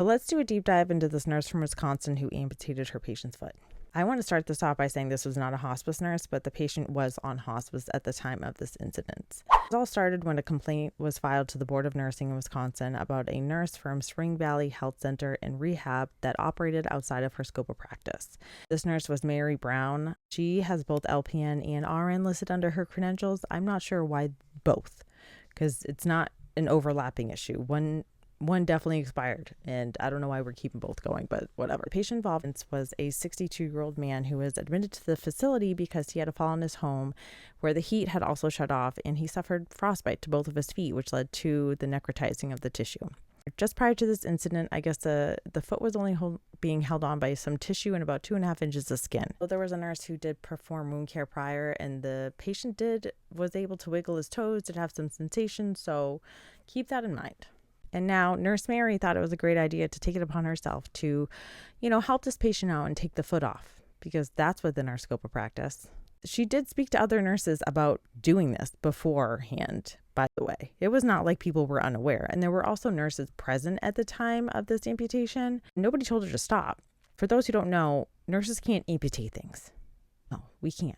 So let's do a deep dive into this nurse from Wisconsin who amputated her patient's foot. I want to start this off by saying this was not a hospice nurse, but the patient was on hospice at the time of this incident. It all started when a complaint was filed to the Board of Nursing in Wisconsin about a nurse from Spring Valley Health Center and Rehab that operated outside of her scope of practice. This nurse was Mary Brown. She has both LPN and RN listed under her credentials. I'm not sure why both, because it's not an overlapping issue. One definitely expired, and I don't know why we're keeping both going, but whatever. The patient involved was a 62-year-old man who was admitted to the facility because he had a fall in his home where the heat had also shut off, and he suffered frostbite to both of his feet, which led to the necrotizing of the tissue. Just prior to this incident, I guess the foot was only being held on by some tissue and about 2.5 inches of skin. So there was a nurse who did perform wound care prior, and the patient was able to wiggle his toes, did have some sensation, so keep that in mind. And now Nurse Mary thought it was a great idea to take it upon herself to, help this patient out and take the foot off, because that's within our scope of practice. She did speak to other nurses about doing this beforehand, by the way. It was not like people were unaware. And there were also nurses present at the time of this amputation. Nobody told her to stop. For those who don't know, nurses can't amputate things. No, we can't.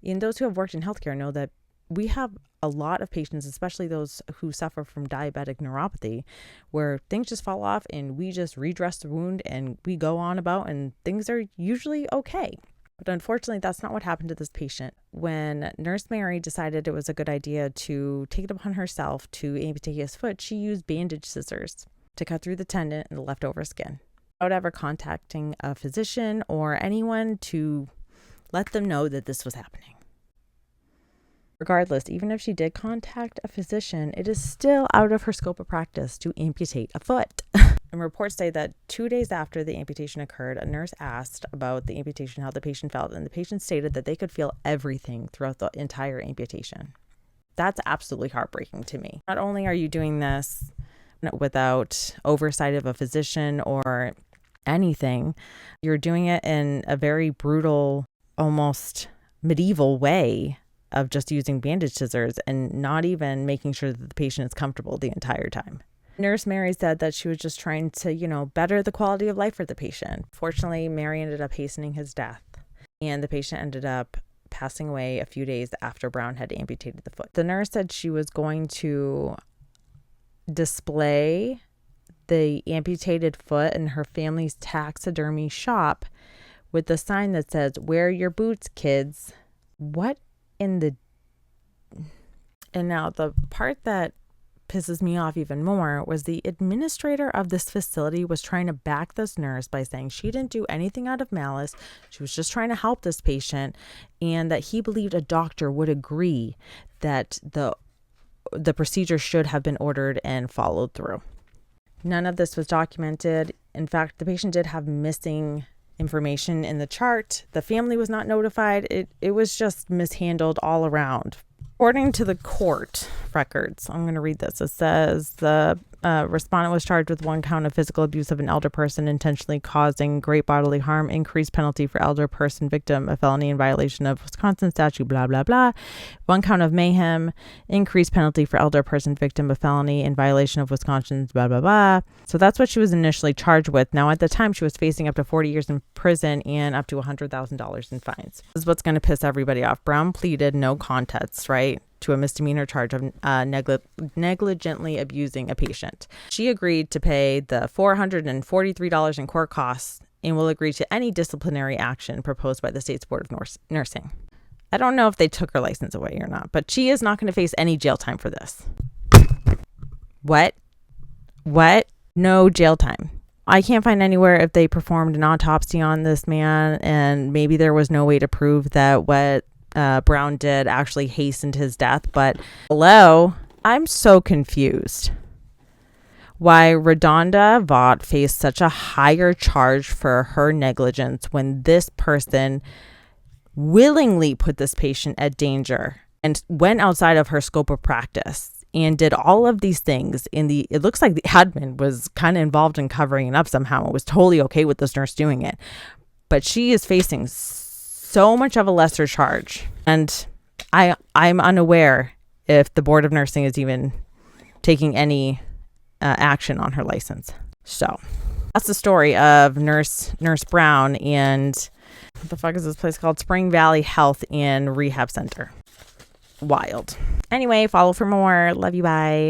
And those who have worked in healthcare know that we have a lot of patients, especially those who suffer from diabetic neuropathy, where things just fall off and we just redress the wound and we go on about and things are usually okay. But unfortunately, that's not what happened to this patient. When Nurse Mary decided it was a good idea to take it upon herself to amputate his foot, she used bandage scissors to cut through the tendon and the leftover skin, without ever contacting a physician or anyone to let them know that this was happening. Regardless, even if she did contact a physician, it is still out of her scope of practice to amputate a foot. And reports say that 2 days after the amputation occurred, a nurse asked about the amputation, how the patient felt, and the patient stated that they could feel everything throughout the entire amputation. That's absolutely heartbreaking to me. Not only are you doing this without oversight of a physician or anything, you're doing it in a very brutal, almost medieval way of just using bandage scissors and not even making sure that the patient is comfortable the entire time. Nurse Mary said that she was just trying to, better the quality of life for the patient. Fortunately, Mary ended up hastening his death, and the patient ended up passing away a few days after Brown had amputated the foot. The nurse said she was going to display the amputated foot in her family's taxidermy shop with the sign that says, "Wear your boots, kids." What in the... And now the part that pisses me off even more was the administrator of this facility was trying to back this nurse by saying she didn't do anything out of malice. She was just trying to help this patient, and that he believed a doctor would agree that the procedure should have been ordered and followed through. None of this was documented. In fact, the patient did have missing information in the chart. The family was not notified. It was just mishandled all around. According to the court records, I'm going to read this. It says the respondent was charged with 1 count of physical abuse of an elder person intentionally causing great bodily harm, increased penalty for elder person victim, a felony in violation of Wisconsin statute, blah, blah, blah. 1 count of mayhem, increased penalty for elder person victim, a felony in violation of Wisconsin's, blah, blah, blah. So that's what she was initially charged with. Now, at the time, she was facing up to 40 years in prison and up to $100,000 in fines. This is what's going to piss everybody off. Brown pleaded no contest, right, to a misdemeanor charge of negligently abusing a patient. She agreed to pay the $443 in court costs and will agree to any disciplinary action proposed by the state's Board of Nursing. I don't know if they took her license away or not, but she is not going to face any jail time for this. What? No jail time. I can't find anywhere if they performed an autopsy on this man, and maybe there was no way to prove that what Brown did actually hastened his death. But hello, I'm so confused why Redonda Vaught faced such a higher charge for her negligence when this person willingly put this patient at danger and went outside of her scope of practice and did all of these things. It looks like the admin was kind of involved in covering it up somehow. It was totally okay with this nurse doing it, but she is facing so much of a lesser charge, and I'm unaware if the Board of Nursing is even taking any action on her license. So That's the story of Nurse Brown and what the fuck is this place called? Spring Valley Health and Rehab Center. Wild. Anyway, follow for more. Love you. Bye.